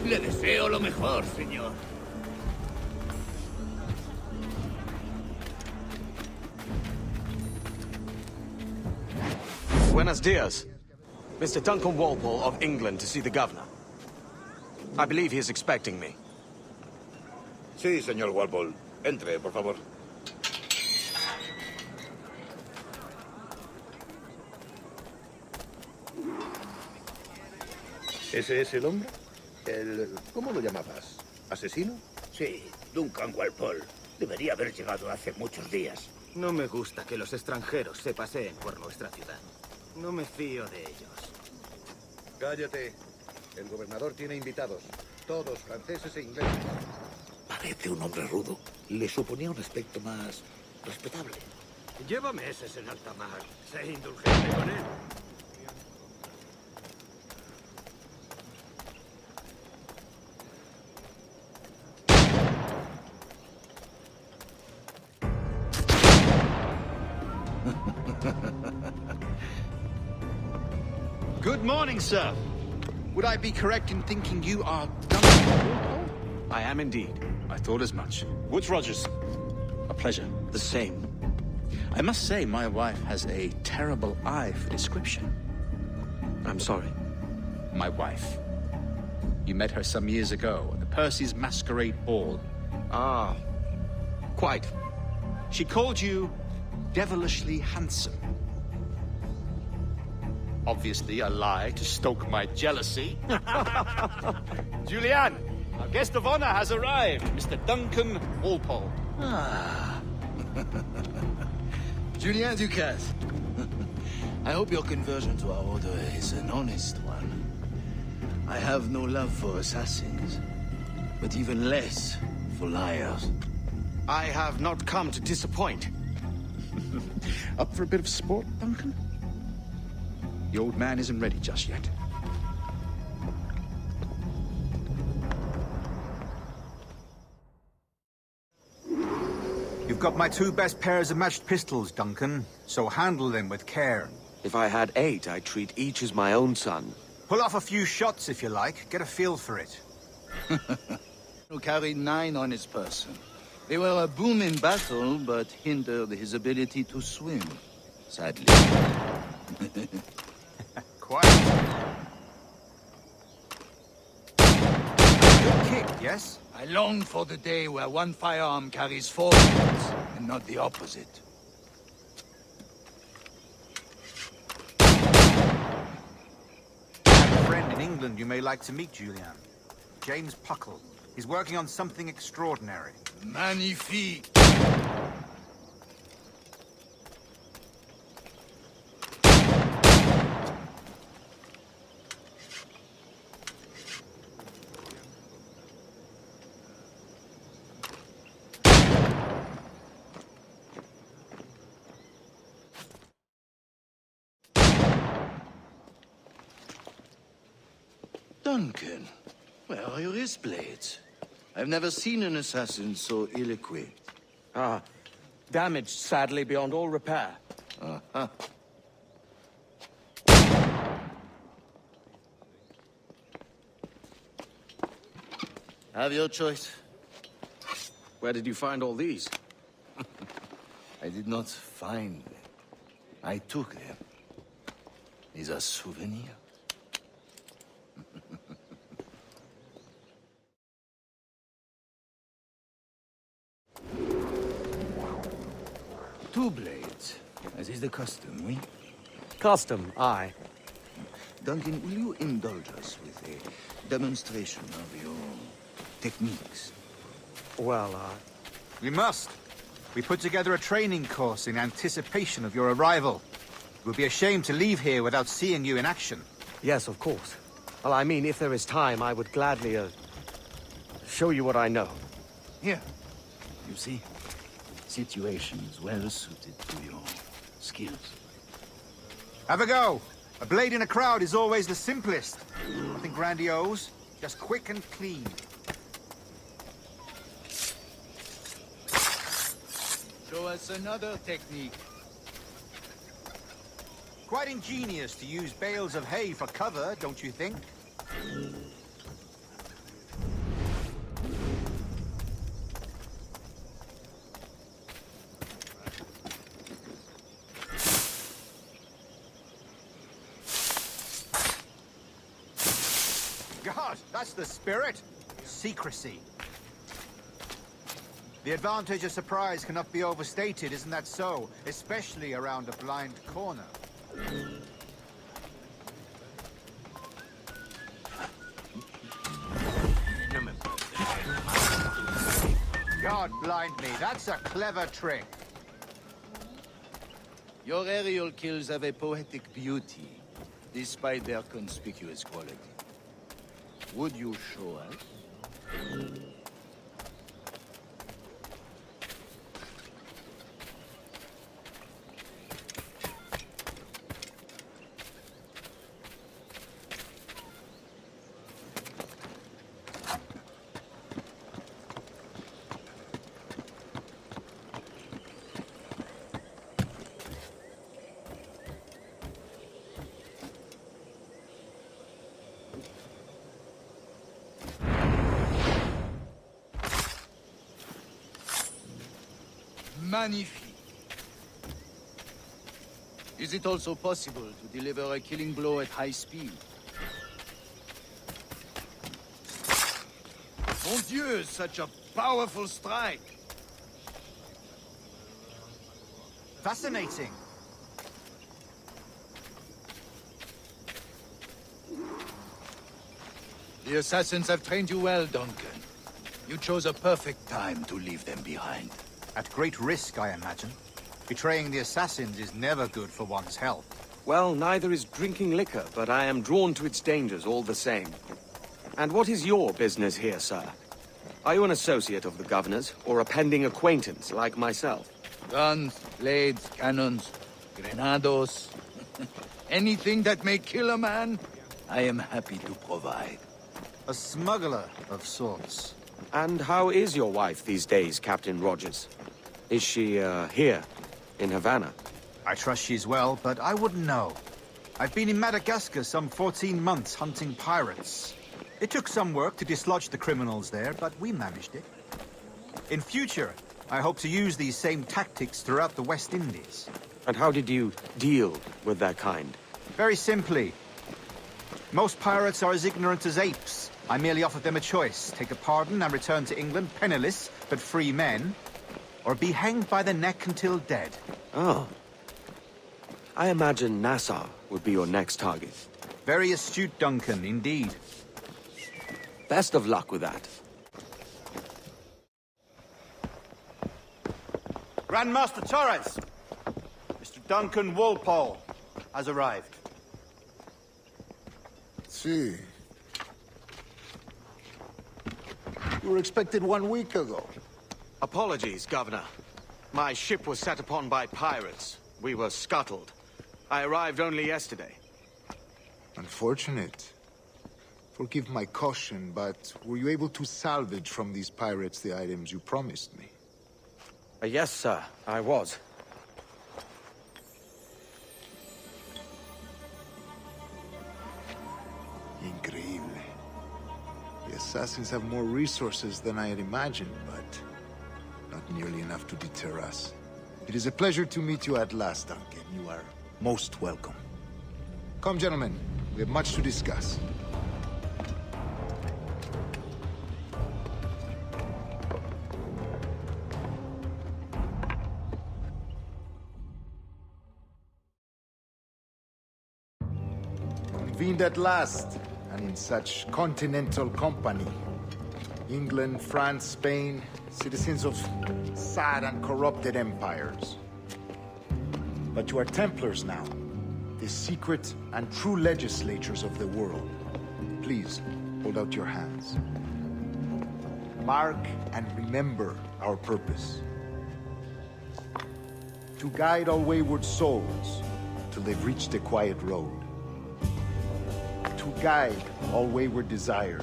Le deseo lo mejor, señor. Buenos dias. Mr. Duncan Walpole of England to see the governor. I believe he is expecting me. Sí, señor Walpole. Entre, por favor. ¿Ese es el hombre? ¿Cómo lo llamabas? ¿Asesino? Sí, Duncan Walpole. Debería haber llegado hace muchos días. No me gusta que los extranjeros se paseen por nuestra ciudad. No me fío de ellos. Cállate. El gobernador tiene invitados. Todos franceses e ingleses. Parece un hombre rudo. Le suponía un aspecto más respetable. Lleva meses en alta mar. Sé indulgente con él. Good morning, sir. Would I be correct in thinking you are Duncan Walpole? I am indeed. I thought as much. Woods Rogers. A pleasure. The same. I must say, my wife has a terrible eye for description. I'm sorry. My wife. You met her some years ago at the Percy's Masquerade Ball. Ah, quite. She called you devilishly handsome. Obviously a lie to stoke my jealousy. Julianne, our guest of honor has arrived, Mr. Duncan Walpole. Ah. Julien Ducasse. I hope your conversion to our order is an honest one. I have no love for assassins, but even less for liars. I have not come to disappoint. Up for a bit of sport, Duncan? The old man isn't ready just yet. You've got my two best pairs of matched pistols, Duncan, so handle them with care. If I had 8, I'd treat each as my own son. Pull off a few shots if you like, get a feel for it. Who carried 9 on his person. They were a boon in battle, but hindered his ability to swim, sadly. Quiet. Good kick, yes? I long for the day where one firearm carries 4 bullets, and not the opposite. I have a friend in England you may like to meet, Julian. James Puckle. He's working on something extraordinary. Magnifique! Duncan, where are your wrist blades? I've never seen an assassin so ill-equipped. Ah, damaged sadly beyond all repair. Uh-huh. Have your choice. Where did you find all these? I did not find them. I took them. These are souvenirs. Two blades, as is the custom, oui? Custom, aye. Duncan, will you indulge us with a demonstration of your techniques? Well, We must. We put together a training course in anticipation of your arrival. It would be a shame to leave here without seeing you in action. yes, of course. Well, I mean, if there is time, I would gladly, show you what I know. Here. You see? Situations well suited to your skills. Have a go. A blade in a crowd is always the simplest. Nothing grandiose, just quick and clean. Show us another technique. Quite ingenious to use bales of hay for cover, don't you think? God, that's the spirit. Secrecy. The advantage of surprise cannot be overstated, isn't that so? Especially around a blind corner. God blind me, that's a clever trick. Your aerial kills have a poetic beauty, despite their conspicuous quality. Would you show us? Magnifique. Is it also possible to deliver a killing blow at high speed? Mon Dieu, such a powerful strike! Fascinating. The assassins have trained you well, Duncan. You chose a perfect time to leave them behind. At great risk, I imagine. Betraying the assassins is never good for one's health. Well, neither is drinking liquor, but I am drawn to its dangers all the same. And what is your business here, sir? Are you an associate of the governor's, or a pending acquaintance like myself? Guns, blades, cannons, grenados. Anything that may kill a man, I am happy to provide. A smuggler of sorts. And how is your wife these days, Captain Rogers? Is she, here, in Havana? I trust she's well, but I wouldn't know. I've been in Madagascar some 14 months hunting pirates. It took some work to dislodge the criminals there, but we managed it. In future, I hope to use these same tactics throughout the West Indies. And how did you deal with that kind? Very simply. Most pirates are as ignorant as apes. I merely offered them a choice. Take a pardon and return to England penniless, but free men, or be hanged by the neck until dead. Oh. I imagine Nassau would be your next target. Very astute, Duncan, indeed. Best of luck with that. Grandmaster Torres! Mr. Duncan Walpole has arrived. See. You were expected 1 week ago. Apologies, Governor. My ship was set upon by pirates. We were scuttled. I arrived only yesterday. Unfortunate. Forgive my caution, but were you able to salvage from these pirates the items you promised me? Yes, sir, I was. Increíble. The assassins have more resources than I had imagined, but not nearly enough to deter us. It is a pleasure to meet you at last, Duncan. You are most welcome. Come, gentlemen. We have much to discuss. Convened at last, and in such continental company. England, France, Spain, citizens of sad and corrupted empires. But you are Templars now, the secret and true legislators of the world. Please, hold out your hands. Mark and remember our purpose. To guide all wayward souls till they've reached the quiet road. To guide all wayward desire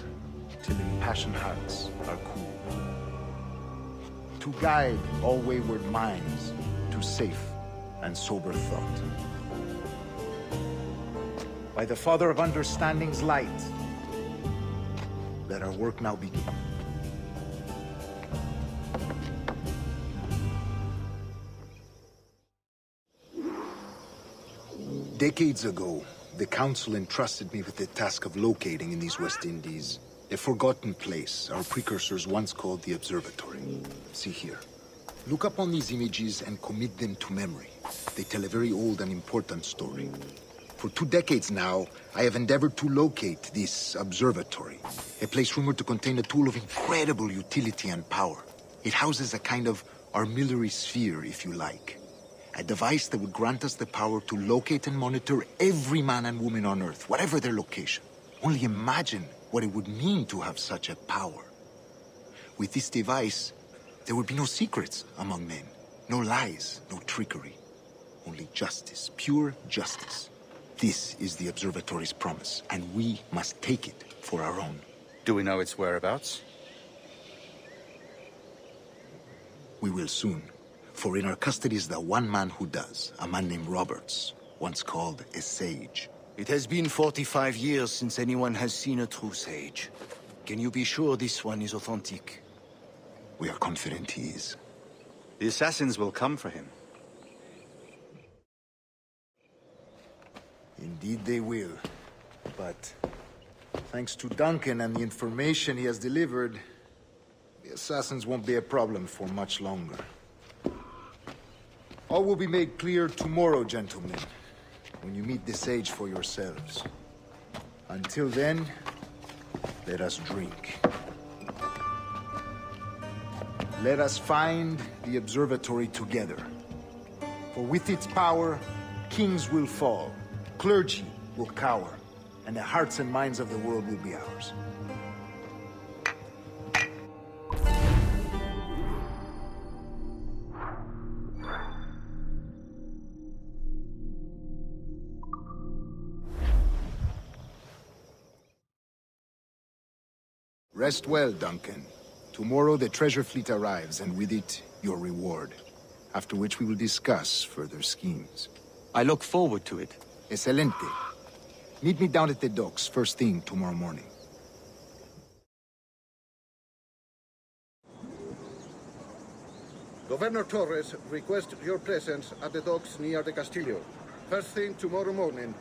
till impassioned hearts are cool. To guide all wayward minds to safe and sober thought. By the Father of Understanding's light, let our work now begin. Decades ago, the Council entrusted me with the task of locating in these West Indies a forgotten place our precursors once called the Observatory. See here. Look upon these images and commit them to memory. They tell a very old and important story. For 2 decades now, I have endeavored to locate this observatory, a place rumored to contain a tool of incredible utility and power. It houses a kind of armillary sphere, if you like. A device that would grant us the power to locate and monitor every man and woman on Earth, whatever their location. Only imagine what it would mean to have such a power. With this device, there would be no secrets among men, no lies, no trickery. Only justice, pure justice. This is the Observatory's promise, and we must take it for our own. Do we know its whereabouts? We will soon. For in our custody is the one man who does, a man named Roberts, once called a sage. It has been 45 years since anyone has seen a true sage. Can you be sure this one is authentic? We are confident he is. The assassins will come for him. Indeed they will. But thanks to Duncan and the information he has delivered, the assassins won't be a problem for much longer. All will be made clear tomorrow, gentlemen, when you meet the sage for yourselves. Until then, let us drink. Let us find the observatory together. For with its power, kings will fall, clergy will cower, and the hearts and minds of the world will be ours. Rest well, Duncan. Tomorrow the treasure fleet arrives, and with it, your reward. After which we will discuss further schemes. I look forward to it. Excelente. Meet me down at the docks first thing tomorrow morning. Governor Torres requests your presence at the docks near the Castillo. First thing tomorrow morning.